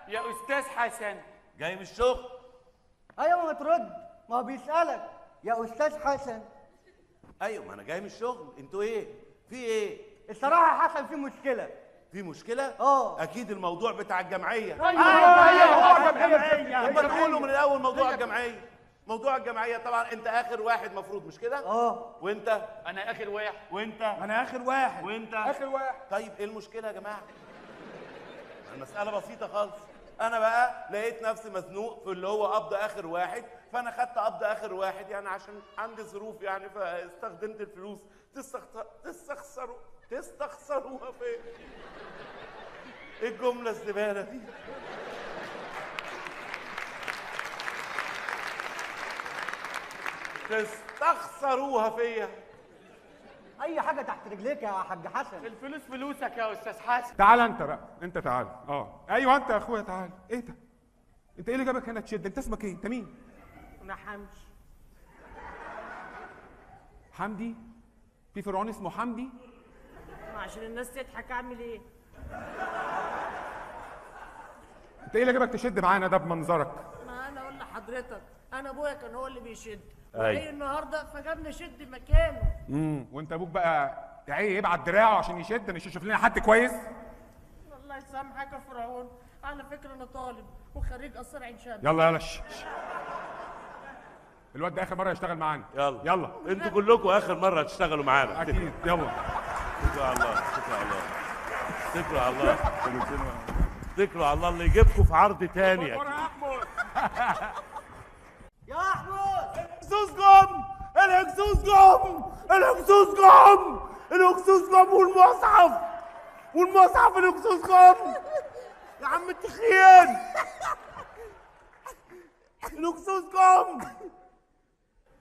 يا استاذ حسن. جاي من الشغل؟ ايوه ما ترد، ما هو بيسألك يا استاذ حسن. ايوه ما انا جاي من الشغل. انتوا ايه؟ في ايه؟ الصراحة يا حسن في مشكلة. في مشكلة؟ اه اكيد الموضوع بتاع الجمعية. ايوه الجمعية. طب تقولوا من الاول موضوع الجمعية. موضوع الجمعية طبعا انت اخر واحد مفروض، مش كده؟ اه وانت؟ انا اخر واحد. وانت؟ انا اخر واحد. وانت؟ اخر واحد. طيب ايه المشكلة يا جماعة؟ المسألة بسيطة خالص. أنا بقى لقيت نفسي مزنوق في اللي هو قبض آخر واحد، فأنا خدت قبض آخر واحد يعني عشان عندي ظروف يعني، فاستخدمت الفلوس. تستخسروها فين؟ إيه الجملة الزبالة دي؟ تستخسروها فيا. اي حاجة تحت رجليك يا حاج حسن. الفلوس فلوسك يا استاذ حسن. تعال انت بقى، انت تعال. ايوه انت يا اخويا تعال. ايه ده؟ انت ايه اللي جابك هنا تشد؟ انت اسمك ايه؟ انت مين؟ انا حمش. حمدي؟ في فرعون اسمه حمدي؟ عشان الناس تضحك اعمل ايه؟ انت ايه اللي جابك تشد معانا ده بمنظرك؟ ما انا اقول لحضرتك، انا ابويا كان هو اللي بيشد. أيوة. وجاي النهارده فجابني شد مكانه. وانت ابوك بقى ايه يبعت دراعه عشان يشد؟ مش يشوف لنا حد كويس؟ الله يسامحك يا فرعون، على فكره انا طالب وخريج قصر عين شمس. يلا الواد ده اخر مره يشتغل معانا. يلا انتوا كلكم آخر مرة هتشتغلوا معانا. اكيد. يلا اتكلوا على الله. اتكلوا على الله. اتكلوا على الله اللي يجيبكم في عرض تاني. يا احمد الهكسوس جم! الهكسوس جم! الهكسوس جم! الهكسوس جم والمصحف الهكسوس جم! يا عم التخيل! الهكسوس جم!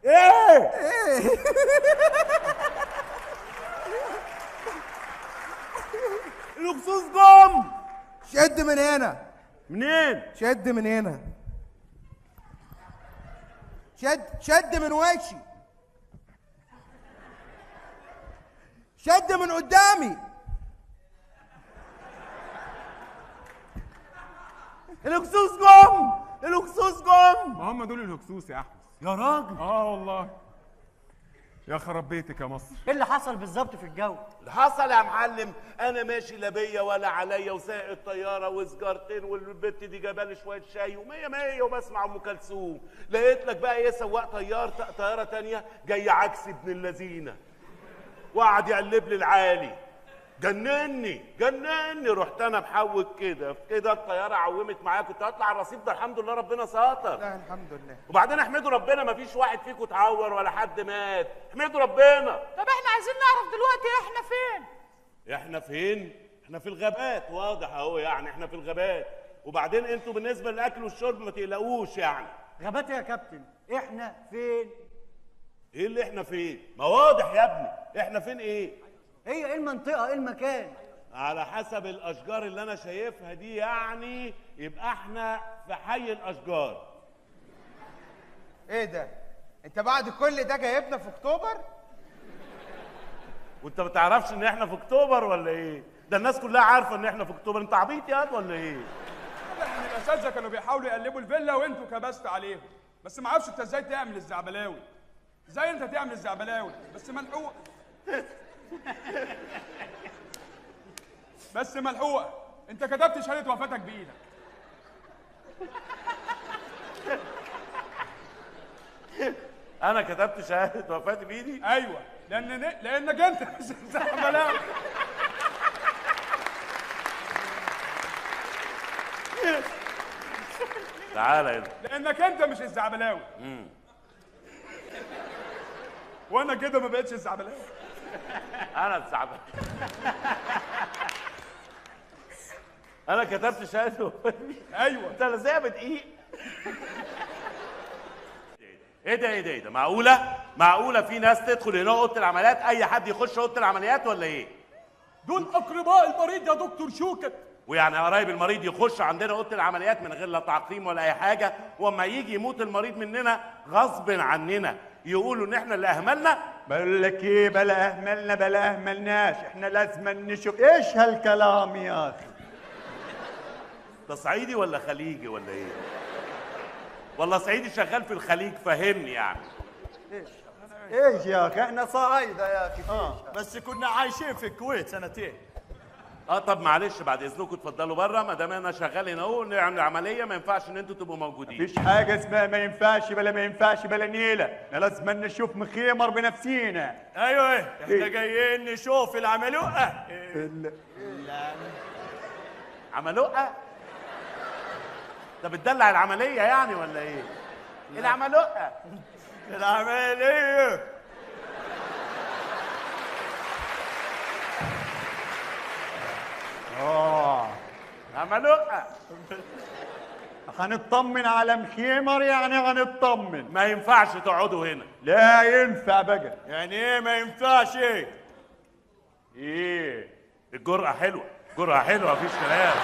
ايه؟ الهكسوس جم! شد من هنا. منين؟ شد من هنا. شد من وشي. شد من قدامي. الهكسوس جم! الهكسوس جم! ما هم دول الهكسوس يا احمد. يا راجل والله. يا خراب بيتك يا مصر. ايه اللي حصل بالظبط في الجو؟ اللي حصل يا معلم انا ماشي لا بيا ولا عليا وسايق الطياره وسجارتين والبت دي جابالي شويه شاي ومية مية وبسمع ام كلثوم، لقيت لك بقى ايه سواق طياره تانيه جاي عكس ابن اللذينه وقعد يقلب لي العالي. جنني رحت انا محوج كده الطياره عومت معايا، كنت هطلع على الرصيف ده الحمد لله ربنا ستر. لا الحمد لله. وبعدين احمدوا ربنا مفيش واحد فيكم اتعور ولا حد مات، احمدوا ربنا. طب احنا عايزين نعرف دلوقتي احنا فين؟ احنا فين؟ احنا في الغابات، واضح اهو يعني احنا في الغابات. وبعدين انتوا بالنسبه للاكل والشرب ما تقلقوش يعني. غابات يا كابتن، احنا فين؟ ايه اللي احنا فين؟ ما واضح يا ابني احنا فين ايه؟ ايه المنطقة؟ ايه المكان؟ على حسب الاشجار اللي انا شايفها دي يعني يبقى احنا في حي الاشجار. ايه ده؟ انت بعد كل ده جايبنا في اكتوبر؟ وانت ما تعرفش ان احنا في اكتوبر ولا ايه؟ ده الناس كلها عارفه ان احنا في اكتوبر، انت عبيط يا ولا ايه؟ يعني الاساتذه كانوا بيحاولوا يقلبوا الفيلا وانتوا كبست عليهم، بس ما اعرفش انت ازاي تعمل الزعبلاوي. ازاي انت تعمل الزعبلاوي؟ بس ملحوقه. بس ملحوقه. انت كتبت شهاده وفاتك بايدك. انا كتبت شهاده وفاتي بايدي؟ ايوه لانك انت مش الزعبلاوي. تعالى هنا. لانك انت مش الزعبلاوي. وانا كده ما بقتش الزعبلاوي. انا الزعبلاوي. انا كتبت شهاده وفاتي. ايوه. انت لازقها بدقيق. ايه ده معقوله في ناس تدخل هنا اوضه العمليات؟ اي حد يخش اوضه العمليات ولا ايه؟ دول اقرباء المريض يا دكتور شوكت. ويعني قرايب المريض يخش عندنا اوضه العمليات من غير لا تعقيم ولا اي حاجه، واما يجي يموت المريض مننا غصب عننا يقولوا ان احنا اللي اهملنا؟ بقول لك ايه، بلا اهملنا بلا اهملناش، احنا لازم نشوف ايش هالكلام يا اخي. ده صعيدي ولا خليجي ولا ايه؟ والله صعيدي شغال في الخليج، فهمني يعني. ايش يا اخي احنا صعايده يا اخي. بس كنا عايشين في الكويت سنتين. طب معلش بعد اذنكم اتفضلوا بره، ما دام انا شغال هنا اهو نعمل عمليه، ما ينفعش ان انتوا تبقوا موجودين. مفيش حاجه اسمها ما ينفعش بلا نيله، احنا لازم نشوف مخيمر بنفسينا. ايوه احنا جايين نشوف العملوقه. عملوقه؟ ده بتدلع العمليه يعني ولا ايه؟ العملوقه العمليه. عملوقه. هنطمن على مخيمر يعني هنطمن. ما ينفعش تقعدوا هنا. لا ينفع بقى. يعني ايه ما ينفعش؟ ايه الجرأة حلوة، جرأة حلوة مفيش كلام.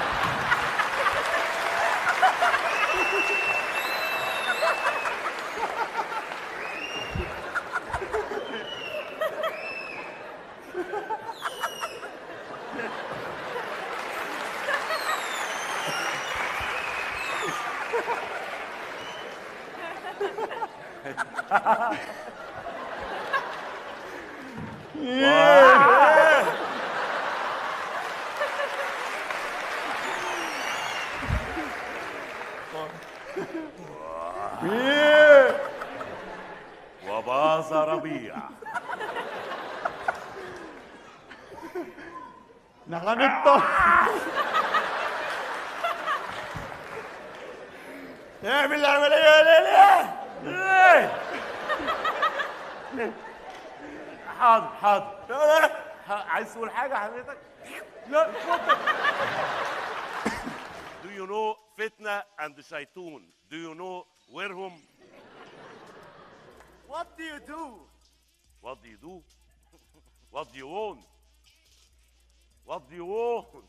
وباظ ربيع. نحن نطمن. اعمل العمليه يا ليلى. حاضر. عايز تقول حاجة حضرتك؟ لا اتفضل. Do you know فتنة and شيطون? Do you know where هم؟ What do you do? What do you do? What do you want? What do you want?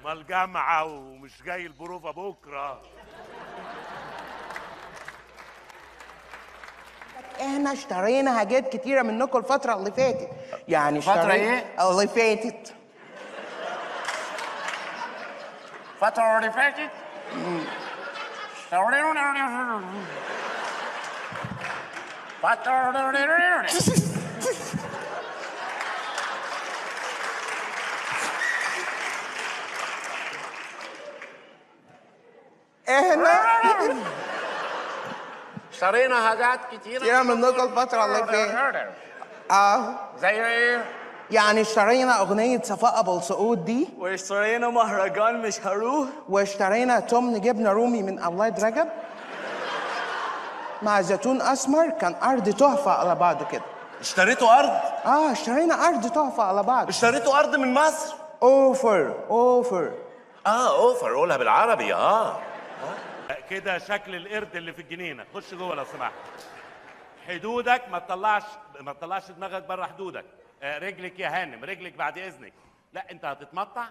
ما الجامعة ومش جاي البروفة بكرة. احنا اشترينا حاجات كتيرة منكم الفترة اللي فاتت. يعني فترة ايه؟ اللي فاتت. الفترة اللي فاتت؟ احنا اشترينا حاجات كتيرة منكم الفترة اللي فاتت. زي ايه؟ يعني اشترينا أغنية صفاء أبو السعود دي، واشترينا مهرجان مش هروح، واشترينا تمن جبنة رومي من أولاد رجب مع زيتون أسمر، كان أرض تحفة على بعض كده. اشتريتوا أرض؟ اشترينا أرض تحفة على بعض. اشتريتوا أرض من مصر؟ أوفر. أوفر، قولها بالعربي. كده شكل القرد اللي في الجنينة. خش جوه لو سمحت. حدودك ما تطلعش دماغك بره حدودك. رجلك يا هانم، رجلك بعد اذنك. لا انت هتتمطع.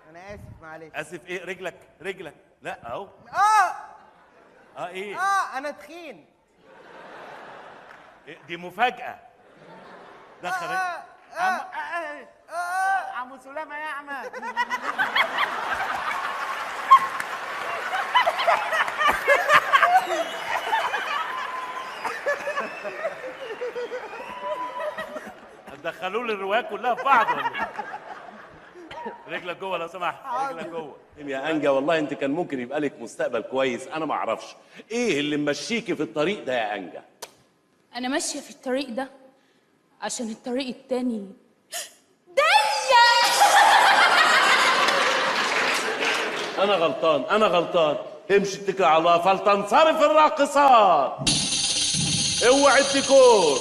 أنا آسف معلش. اسف ايه؟ رجلك لا اهو. ايه؟ أنا تخين. دي مفاجأة. دخل عمو سلامة يا أحمد. دخلوا لي الروايات كلها في بعض ولا إيه؟ رجلك جوه لو سمحت. رجلك جوه يا أنجا. والله انت كان ممكن يبقى لك مستقبل كويس، انا ما اعرفش ايه اللي ممشيكي في الطريق ده يا أنجا. أنا ماشية في الطريق ده عشان الطريق التاني انا غلطان. امشي اتكل على الله فلتنصرف الراقصات. اوعي الديكور.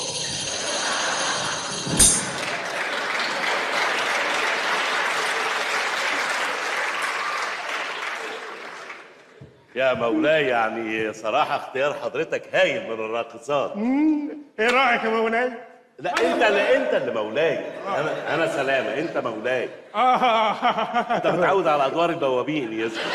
يا مولاي، يعني صراحة اختيار حضرتك هايل من الراقصات. ايه رايك يا مولاي؟ لا انت اللي مولاي. انا سلامة، انت مولاي. انت متعود على ادوار البوابين يا زلمة.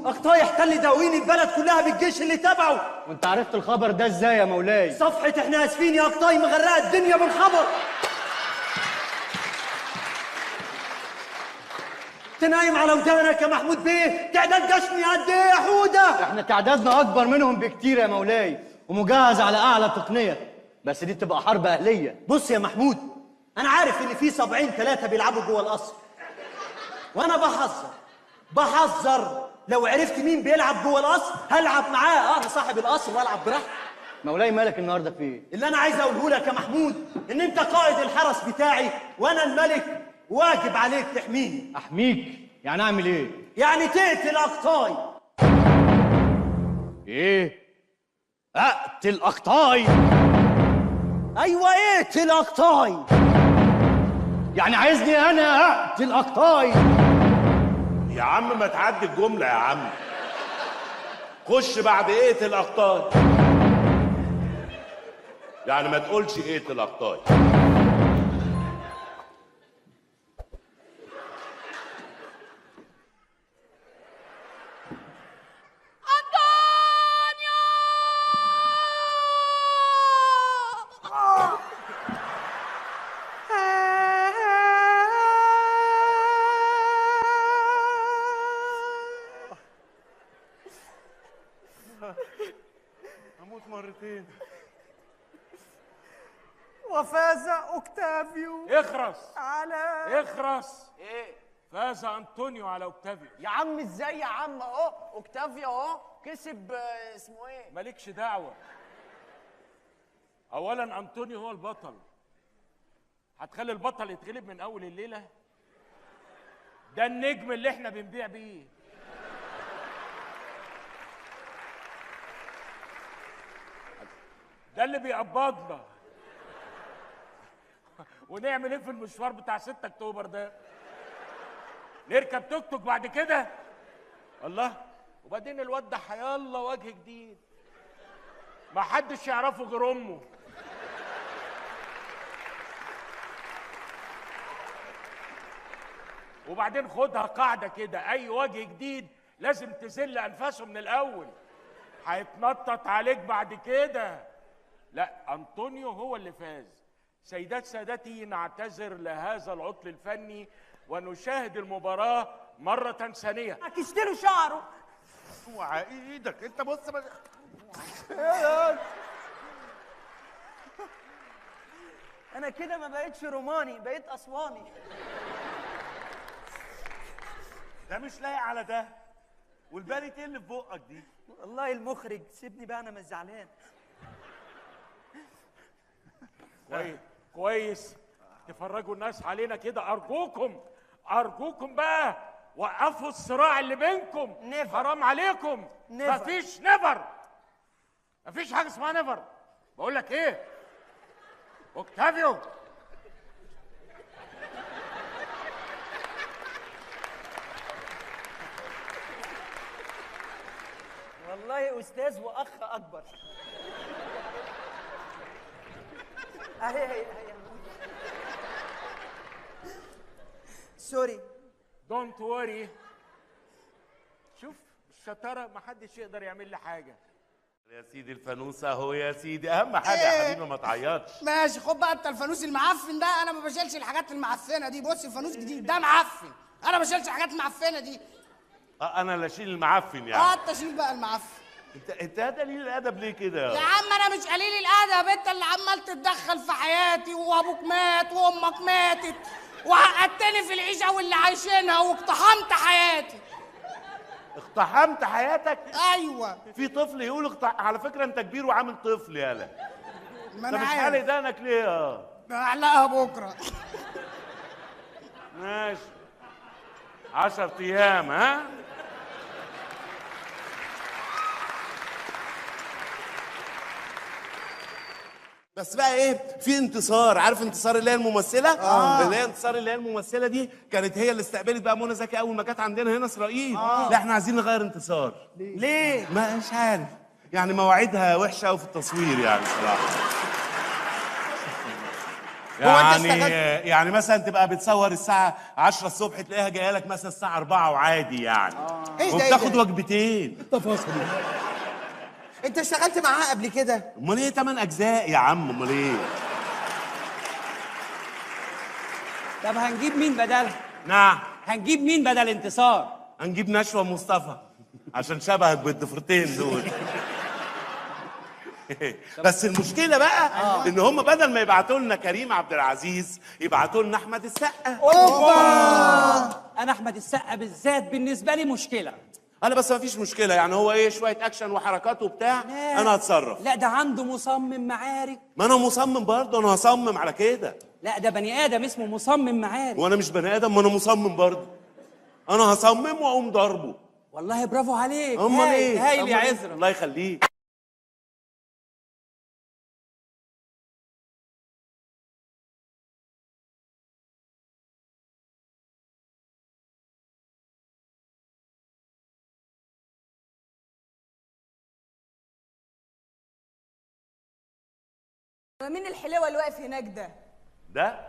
اقطاي احتل دواوين البلد كلها بالجيش اللي تبعه. وانت عرفت الخبر ده ازاي يا مولاي؟ صفحة احنا اسفين يا اقطاي مغرقة الدنيا بالخبر. تنايم على ودانك يا محمود بيه، تعداد جشني قد ايه يا حودة؟ احنا تعدادنا اكبر منهم بكتير يا مولاي، ومجهز على اعلى تقنية، بس دي تبقى حرب اهلية. بص يا محمود، انا عارف ان في 70 3 بيلعبوا جوه القصر، وانا بحذر لو عرفت مين بيلعب جوه القصر هلعب معاه. انا صاحب القصر والعب براحتي. مولاي مالك النهارده في ايه؟ اللي انا عايز اقوله لك يا محمود ان انت قائد الحرس بتاعي وانا الملك، واجب عليك تحميني. احميك؟ يعني اعمل ايه؟ يعني تقتل اقطاي. ايه؟ اقتل اقطاي؟ ايوه اقتل اقطاي. يعني عايزني انا اقتل اقطاي؟ يا عم ما تعدي الجملة يا عم. خش بعد اقتل اقطاي. يعني ما تقولش اقتل اقطاي. هموت مرتين. وفاز اوكتافيو. اخرس اخرس. ايه؟ فاز انطونيو على اوكتافيو. يا عم ازاي يا عم؟ اهو اوكتافيو اهو كسب اسمه ايه؟ مالكش دعوه. اولا انطونيو هو البطل. هتخلي البطل يتغلب من اول الليله؟ ده النجم اللي احنا بنبيع بيه. ده اللي بيقبضنا. ونعمل ايه في المشوار بتاع 6 اكتوبر ده؟ نركب توك توك بعد كده؟ الله. وبعدين الواد ده هيلا وجه جديد ما حدش يعرفه غير امه. وبعدين خدها قاعده كده، اي وجه جديد لازم تزل انفاسه من الاول، هيتنطط عليك بعد كده. لا، انطونيو هو اللي فاز. سيدات سادتي، نعتذر لهذا العطل الفني ونشاهد المباراة مرة ثانية. هتشتروا شعره. اوعى ايدك انت. بص انا كده ما بقتش روماني، بقيت اسواني. ده مش لايق على ده. والبالي ايه اللي في بقك دي؟ والله المخرج سيبني بقى، انا مش زعلان. كويس تفرجوا الناس علينا كده. ارجوكم بقى وقفوا الصراع اللي بينكم. حرام عليكم. مفيش مفيش حاجه اسمها نيفر. بقول لك ايه اوكتافيو، والله استاذ واخ اكبر. اهي سوري. دونت وري. شوف الشطاره، محدش يقدر يعمل لي حاجه. يا سيدي الفانوس اهو يا سيدي. اهم حاجه يا حبيبي ما تعيطش. ماشي، خد بقى انت الفانوس المعفن ده. انا ما بشيلش الحاجات المعفنه دي. بص الفانوس جديد ده معفن، انا ما بشيلش الحاجات المعفنه دي. انا اللي اشيل المعفن يعني. انت شيل بقى المعفن. انت قليل الادب ليه كده؟ يا عم انا مش قليل الادب، انت اللي عمال تتدخل في حياتي، وابوك مات وامك ماتت وعقدتني في العيشه واللي عايشينها واقتحمت حياتي. اقتحمت حياتك؟ ايوه. في طفل يقول على فكره انت كبير وعامل طفل يالا. ما انت انا مش عارف. حالق دقنك ليه؟ اعلقها بكره. ماشي 10 ايام. ها بس بقى ايه، في انتصار. عارف انتصار اللي هي الممثله؟ اللي هي انتصار اللي هي الممثله دي كانت هي اللي استقبلت بقى منى زكي اول ما كانت عندنا هنا اسرائيل. لا احنا عايزين نغير انتصار. ليه؟ ما مش عارف يعني، مواعيدها وحشه قوي في التصوير يعني صراحه. يعني مثلا تبقى بتصور الساعة 10 الصبح تلاقيها جاية لك مثلا الساعة 4 وعادي يعني. إيه ده، وبتاخد إيه ده؟ وجبتين. انت اشتغلت معاها قبل كده؟ امال ايه 8 اجزاء يا عم؟ امال ايه؟ طب هنجيب مين بدلها؟ نعم. هنجيب مين بدل انتصار؟ هنجيب نشوى مصطفى عشان شبهك بالضفرتين دول. بس المشكلة بقى ان هم بدل ما يبعتوا لنا كريم عبد العزيز يبعتوا لنا احمد السقا. اوبا! انا احمد السقا بالذات بالنسبة لي مشكلة. انا بس ما فيش مشكلة، يعني هو ايه شوية اكشن وحركات وبتاع انا هتصرف. لا ده عنده مصمم معارك. ما انا مصمم برضه، انا هصمم على كده. لا ده بني ادم اسمه مصمم معارك. وانا مش بني ادم، ما انا مصمم برضه. انا هصمم واقوم ضربه. والله برافو عليك. امال ايه؟ هايل يا عزرا. الله يخليك. مين الحلوة اللي واقف هناك ده؟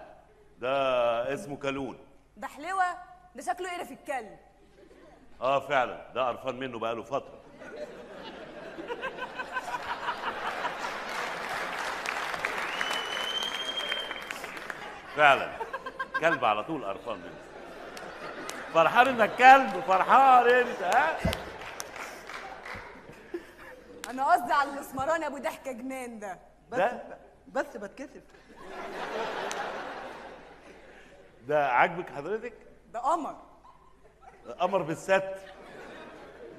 ده اسمه كالون. ده حلوة؟ ده شكله قرف الكلب. فعلا ده قرفان منه بقاله فترة. فعلا كلب على طول قرفان منه. فرحان انك كلب، فرحان انت ها؟ أنا قصدي على الاسمراني أبو ضحكة جنان ده. بس بتكسف. ده عاجبك حضرتك؟ ده قمر. قمر بالست.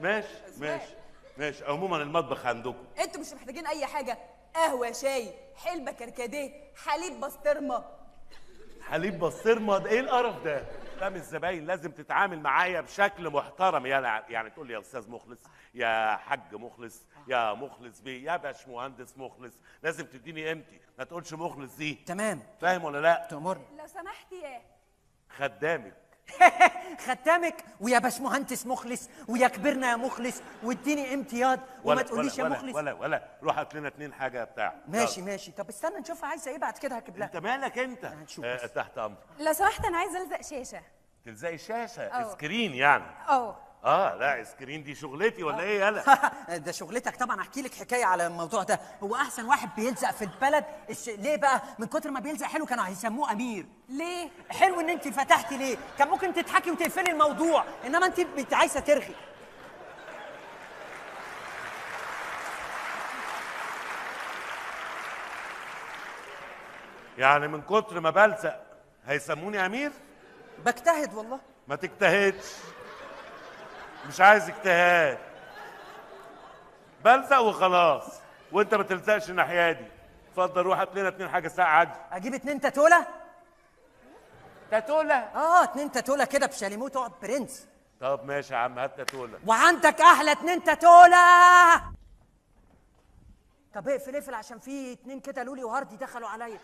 ماشي. عموما المطبخ عندكم. انتوا مش محتاجين أي حاجة، قهوة، شاي، حلبة كركديه، حليب بسطرمة. حليب بسطرمة؟ ده ايه القرف ده؟ ده مش زباين، لازم تتعامل معايا بشكل محترم. يعني تقول لي يا استاذ مخلص، يا حاج مخلص، يا مخلص بيه، يا باشمهندس مخلص. لازم تديني قيمتي، ما تقولش مخلص دي. تمام. فاهم ولا لا؟ تأمرني. لو سمحت يا خدامك. ختامك ويا باشمهندس مخلص ويا كبرنا يا مخلص واديني قيمتي ياض وما تقوليش يا مخلص. ولا روح هات لنا 2 حاجه بتاع. ماشي. طب استنى نشوفها عايزه ايه بعد كده هجيب لها. انت مالك انت؟ هنشوف تحت امرك. لو سمحت أنا عايزة ألزق شاشة. تلزقي الشاشه؟ أوه. سكرين يعني؟ لا سكرين دي شغلتي ولا ايه يالا؟ ده شغلتك طبعا. احكي لك حكايه على الموضوع ده. هو احسن واحد بيلزق في البلد ليه بقى؟ من كتر ما بيلزق حلو كانوا هيسموه امير. ليه؟ حلو ان انت فتحتي ليه؟ كان ممكن تضحكي وتقفلي الموضوع، انما انت عايزه ترغي. يعني من كتر ما بلزق هيسموني امير؟ بجتهد والله. ما تجتهدش، مش عايز اجتهاد. بلزق وخلاص، وانت ما تلزقش الناحيه دي. اتفضل روح هات لنا 2 حاجه ساعه عادي. اجيب 2 تاتوله؟ تاتوله؟ 2 تاتوله كده بشاليمو تقعد برنس. طب ماشي يا عم هات تاتوله. وعندك احلى 2 تاتوله. طب اقفل عشان في 2 كده لولي وهاردي دخلوا عليا.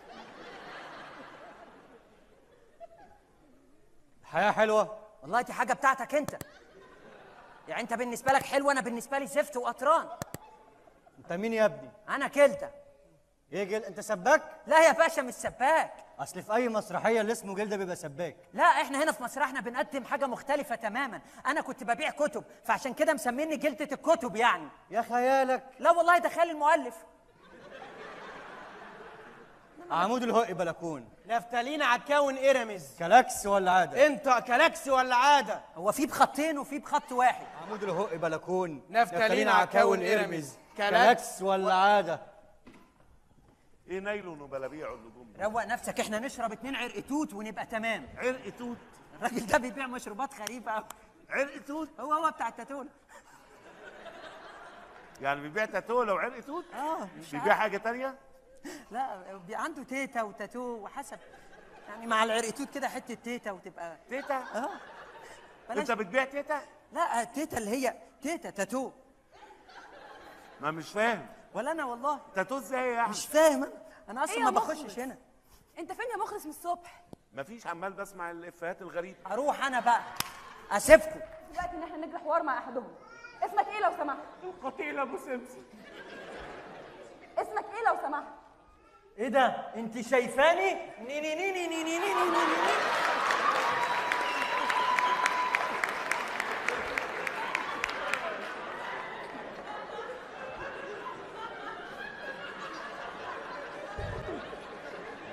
الحياة حلوة؟ والله دي حاجة بتاعتك انت. يعني انت بالنسبة لك حلو، انا بالنسبة لي زفت وقطران. انت مين يا ابني؟ انا كلدة. ايه انت سباك؟ لا يا باشا مش سباك. اصل في اي مسرحية اللي اسمه جلدة بيبقى سباك. لا احنا هنا في مسرحنا بنقدم حاجة مختلفة تماما. انا كنت ببيع كتب فعشان كده مسميني جلدة الكتب يعني. يا خيالك. لا والله ده خيال المؤلف. عمود الهق بلكون. نفتالين عكاون إرمز. كلاكس ولا عادة؟ انت كلاكس ولا عادة؟ هو في بخطين وفي بخط واحد. عمود الهق بلكون. نفتالين عكاون إرمز. كلاكس ولا عادة؟ ايه نايلون وبلابيع النجوم؟ روق نفسك، احنا نشرب 2 عرق توت ونبقى تمام. عرق توت؟ الراجل ده بيبيع مشروبات غريبة قوي. عرق توت؟ هو بتاع التاتوله. يعني بيبيع تاتوله وعرق توت؟ مش بيبيع حاجة تانية؟ لا عنده تيتا وتاتو وحسب يعني مع العرق توت كده حته تيتا وتبقى تيتا. انت بتبيع تيتا؟ لا تيتا اللي هي تيتا تاتو. ما مش فاهم. ولا انا والله. تاتو ازاي يعني؟ مش فاهم انا اصلا ما بخشش هنا. انت فين يا مخلص من الصبح؟ مفيش، عمال بسمع الافيهات الغريبه. اروح انا بقى اسيبكم دلوقتي ان احنا نجري حوار مع احدهم. اسمك ايه لو سمحت؟ قتيل ابو سمسم. اسمك ايه لو سمحت؟ ايه ده؟ انت شايفاني؟ ني ني ني ني ني ني ني ني ني.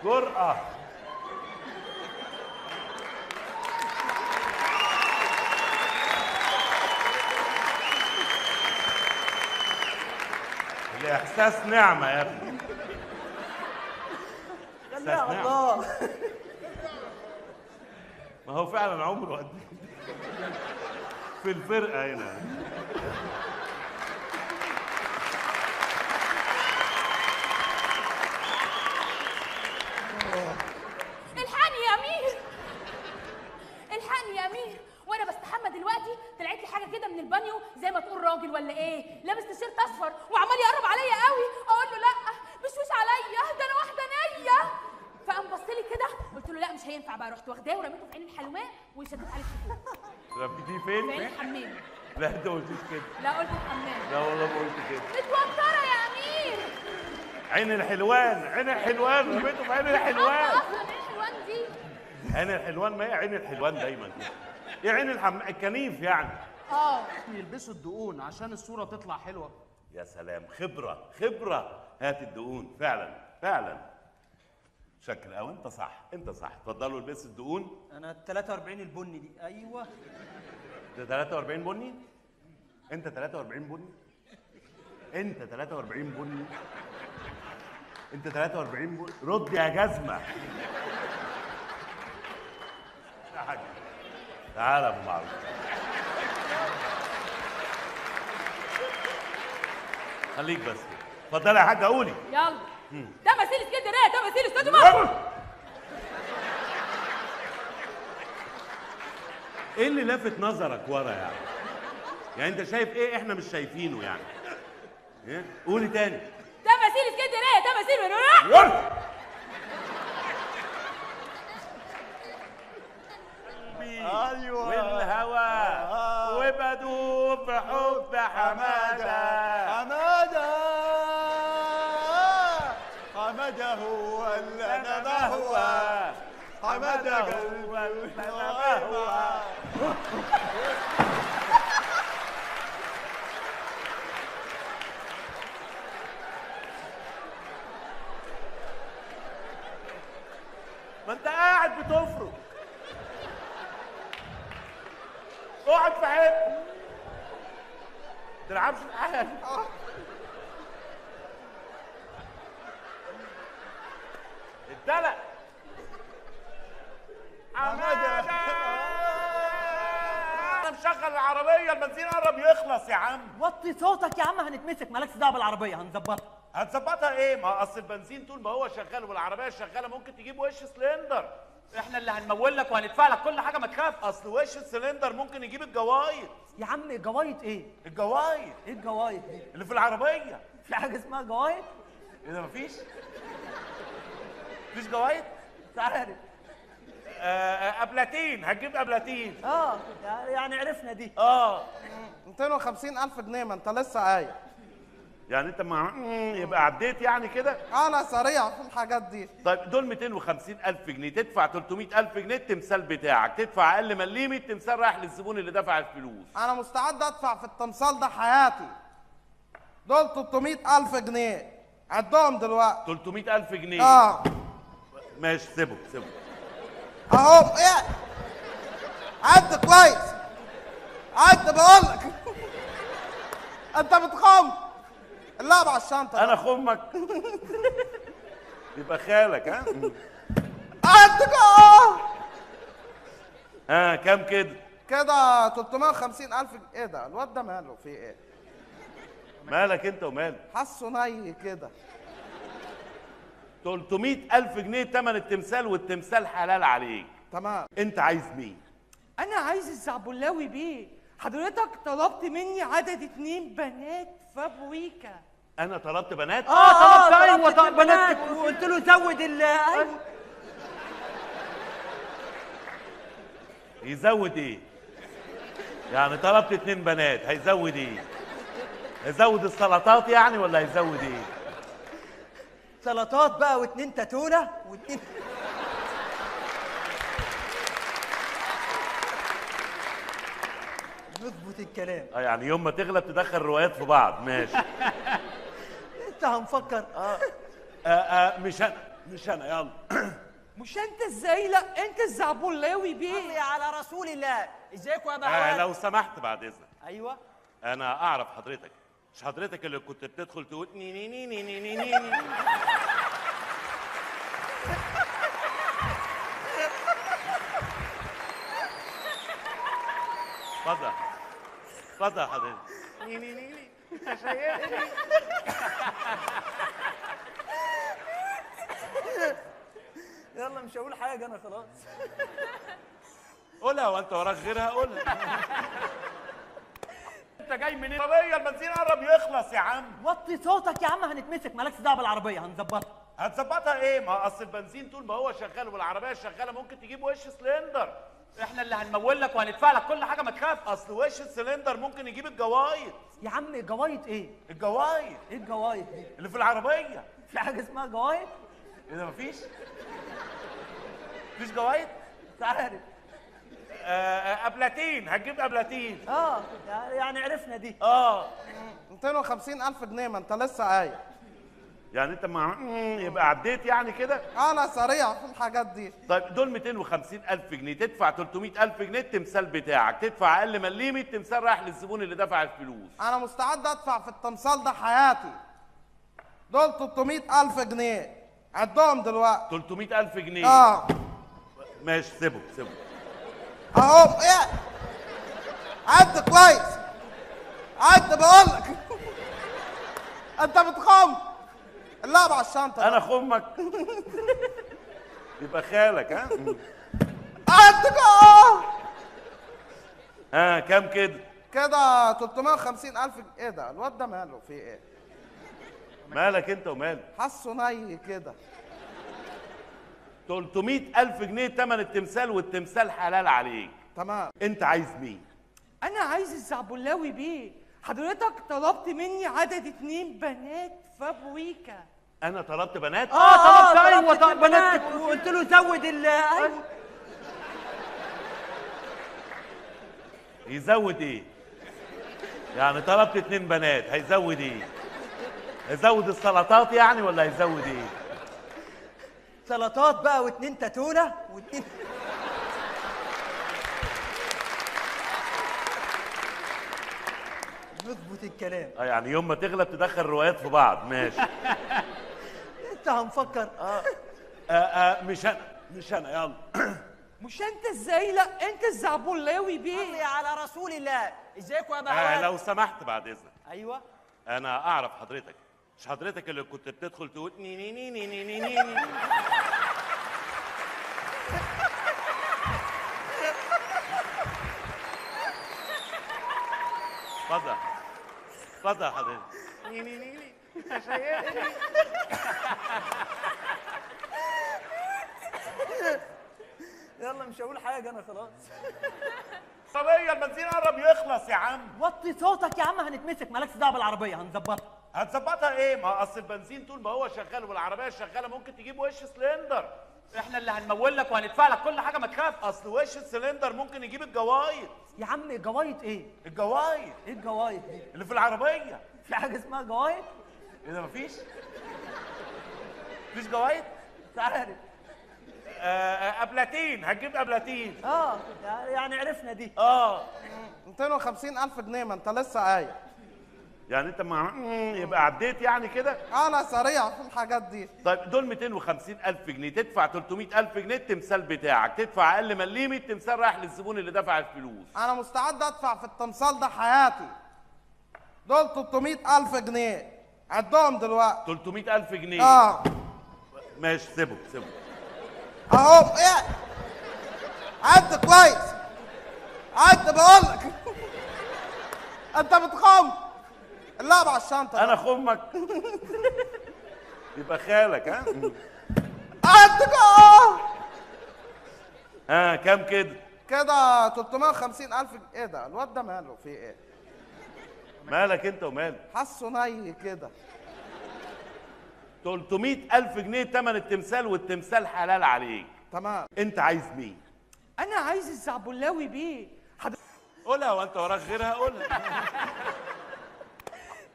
جرأة. الإحساس نعمة يا ابني. خليها على الله. ما هو فعلا عمره قد في الفرقة هنا. الحقني يا امير، الحقني يا امير، وانا بستحمى دلوقتي طلعت لي حاجه كده من البانيو زي ما تقول راجل ولا ايه، لابس تيشيرت اصفر وعمال يقرب عليا قوي، اقول له لا مش عليا، ده انا واحده نيه. فقام بص لي كده، قلت له لا مش هينفع بقى، رحت واخداه ورميته في عين الحلواء وشديت عليه السكوت. رميتيه فين؟ في عين الحمام. لا انت ما قلتيش كده. لا قلت الحمام. لا والله ما قلت كده. متوتره يا امير. عين الحلوان، عين الحلوان، رميته في عين الحلوان. اصلا عين الحلوان دي. عين الحلوان، ما هي عين الحلوان دايما كده. ايه عين الكنيف يعني. يلبسوا الدقون عشان الصورة تطلع حلوة. يا سلام، خبرة خبرة. هات الدقون فعلا فعلا. شكل او انت صح، انت صح. اتفضلوا البسوا الدقون. انا 43 البني دي. ايوه. ده 43 بني؟ انت 43 بني؟ انت 43 بني؟ انت 43 بني؟ رد يا جزمة. يا حاج تعالى يا ابو معروف. خليك بس. اتفضلي يا حاجة قولي. يلا. ده مثيل اسكندريه، ده مثيل استوديو مصر. ايه اللي لافت نظرك ورا يعني؟ يعني انت شايف ايه احنا مش شايفينه يعني؟ ايه؟ قولي تاني. ده مثيل اسكندريه، ده مثيل ايوه والهوى وبدوب بحب حماده. حماده هو اللي انا بهوى. حماده هو اللي انا بهوى. ما انت قاعد بتفرق. اقعد في حته. ما تلعبش في حالك. الدلع. حماده. انا مشغل العربيه، البنزين قرب يخلص يا عم. وطي صوتك يا عم، هنتمسك. مالكش دعوه بالعربيه، هنظبطها. هتظبطها ايه؟ ما اصل البنزين طول ما هو شغال والعربيه شغاله ممكن تجيب وش سلندر. احنا اللي هنمول لك وهندفع لك كل حاجه، ما تخاف. اصل وش السلندر ممكن يجيب الجوايط. يا عم جوايط ايه؟ الجوايط. ايه الجوايط دي؟ اللي في العربيه. في حاجه اسمها جوايط؟ ايه ده مفيش؟ مفيش جوايط؟ مش عارف. ابلاتين، هتجيب ابلاتين. يعني عرفنا دي. 250,000 جنيه، ما انت لسه قايل. يعني انت يبقى عديت يعني كده؟ انا سريع في الحاجات دي. طيب دول 250,000 جنيه، تدفع 300,000 جنيه التمثال بتاعك، تدفع اقل مليمي التمثال رايح للزبون اللي دفع الفلوس. انا مستعد ادفع في التمثال ده حياتي. دول 300,000 جنيه، عدهم دلوقتي. 300,000 جنيه. ماشي، سيبه اهو. ايه؟ عد كويس، عد بقول لك. انت بتخم. اللعب على الشنطه. انا خمك. يبقى خالك. عد كام كده؟ كده 350,000 جنيه. ايه ده؟ الواد ده ماله؟ في ايه؟ مالك انت وماله؟ حاسه ني كده. 300,000 جنيه تمن التمثال، والتمثال حلال عليك. تمام. انت عايز مين؟ انا عايز الزعبلاوي بيه. حضرتك طلبت مني عدد 2 بنات فابويكا. انا طلبت بنات؟ طلبت. ايوه بنات، وقلت له زود ايوه. يزود ايه؟ يعني طلبت 2 بنات، هيزود ايه؟ هيزود السلطات يعني ولا هيزود ايه؟ سلطات بقى واتنين تاتونه واتنين نظبط الكلام. يعني يوم ما تغلب تدخل روايات في بعض. ماشي. انت هنفكر. مش انا يلا. مش انت ازاي؟ لا انت الزعبلاوي بيه. صلي على رسول الله. ازيكم يا بهوات؟ لو سمحت بعد اذنك. ايوه. انا اعرف حضرتك. مش حضرتك اللي كنت بتدخل تقول ني ني ني ني ني ني ني ني. اتفضل اتفضل يا حضرتك. ني ني ني ني. يلا مش هقول حاجه انا خلاص. قولها وانت وراك غيرها قولها. انت جاي منين؟ العربيه البنزين قرب يخلص يا عم. وطي صوتك يا عم، هنتمسك. مالكش دعوه بالعربيه، هنظبطها. هتظبطها ايه؟ ما اصل البنزين طول ما هو شغال والعربيه شغاله ممكن تجيب وش سلندر. احنا اللي هنمول لك وهندفع لك كل حاجه، ما تخاف. اصل وش السلندر ممكن يجيب الجوايط. يا عم جوايط ايه؟ الجوايط. ايه الجوايط دي؟ اللي في العربيه. في حاجه اسمها جوايط؟ ايه ده مفيش؟ مفيش جوايط؟ مش عارف. ابلاتين، هتجيب ابلاتين. يعني عرفنا دي. 250,000 جنيه، ما انت لسه قايل. يعني انت يبقى عديت يعني كده؟ انا سريع في الحاجات دي. طيب دول 250,000 جنيه، تدفع 300,000 جنيه التمثال بتاعك، تدفع اقل مليمي التمثال رايح للزبون اللي دفع الفلوس. انا مستعد ادفع في التمثال ده حياتي. دول 300,000 جنيه، عدهم دلوقتي. 300,000 جنيه. ماشي سيبهم. اهو. ايه؟ عد كويس. عد بقول لك. انت بتخم. اللعبة على الشنطة. انا خمك. يبقى خالك. عد كام كده؟ كده 350,000 جنيه. ايه ده؟ الواد ده ماله؟ في ايه؟ مالك انت وماله؟ حاسه ني كده. 300,000 جنيه تمن التمثال، والتمثال حلال عليك. تمام. انت عايز مين؟ انا عايز الزعبلاوي بيه. حضرتك طلبت مني عدد 2 بنات فابويكا. انا طلبت بنات؟ طلبت. ايوه طلبت بنات. وقلت له زود ايوه. يزود ايه؟ يعني طلبت 2 بنات، هيزود ايه؟ هيزود السلطات يعني ولا هيزود ايه؟ سلطات بقى واتنين تاتونه واتنين نظبط الكلام. يعني يوم ما تغلب تدخل روايات في بعض. ماشي. انت هنفكر. مش انا يلا. مش انت ازاي؟ لا انت الزعبلاوي بيه. صلي على رسول الله. ازيكم يا بهوات؟ لو سمحت بعد اذنك. ايوه. انا اعرف حضرتك. مش حضرتك اللي كنت بتدخل تقول ني ني ني ني ني ني ني. اتفضل اتفضل يا حضرتك. ني ني ني ني. يلا مش هقول حاجه انا خلاص. العربيه البنزين قرب يخلص يا عم. وطي صوتك يا عم، هنتمسك. مالكش دعوه بالعربيه، هنظبطها. هتظبطها ايه؟ ما اصل البنزين طول ما هو شغال والعربيه شغاله ممكن تجيب وش سلندر. احنا اللي هنمول لك وهندفع لك كل حاجه، ما تخاف. اصل وش السلندر ممكن يجيب الجوايط. يا عم جوايط ايه؟ الجوايط. ايه الجوايط دي؟ اللي في العربيه. في حاجه اسمها جوايط؟ ايه ده مفيش؟ مفيش جوايط؟ مش عارف. ابلاتين، هتجيب ابلاتين. يعني عرفنا دي. 250,000 جنيه، ما انت لسه قايل. يعني انت يبقى عديت يعني كده؟ انا سريع في الحاجات دي. طيب دول 250,000 جنيه، تدفع 300,000 جنيه التمثال بتاعك، تدفع اقل مليمي التمثال رايح للزبون اللي دفع الفلوس. انا مستعد ادفع في التمثال ده حياتي. دول 300,000 جنيه، عدهم دلوقتي. 300,000 جنيه. ماشي سيبهم. اهو. ايه؟ عد كويس. عد بقول لك. انت بتخم. اللعبة على الشنطة. انا خمك. يبقى خالك. عد كام كده؟ كده 350,000 جنيه. ايه ده؟ الواد ده ماله؟ في ايه؟ مالك انت وماله؟ حاسه ني كده. 300,000 جنيه تمن التمثال، والتمثال حلال عليك. تمام. انت عايز مين؟ انا عايز الزعبلاوي بيه. قولها وانت وراك غيرها، قولها.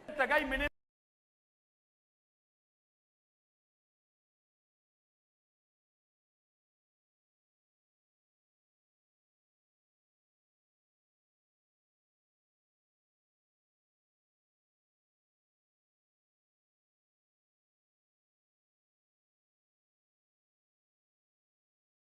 انت جاي منين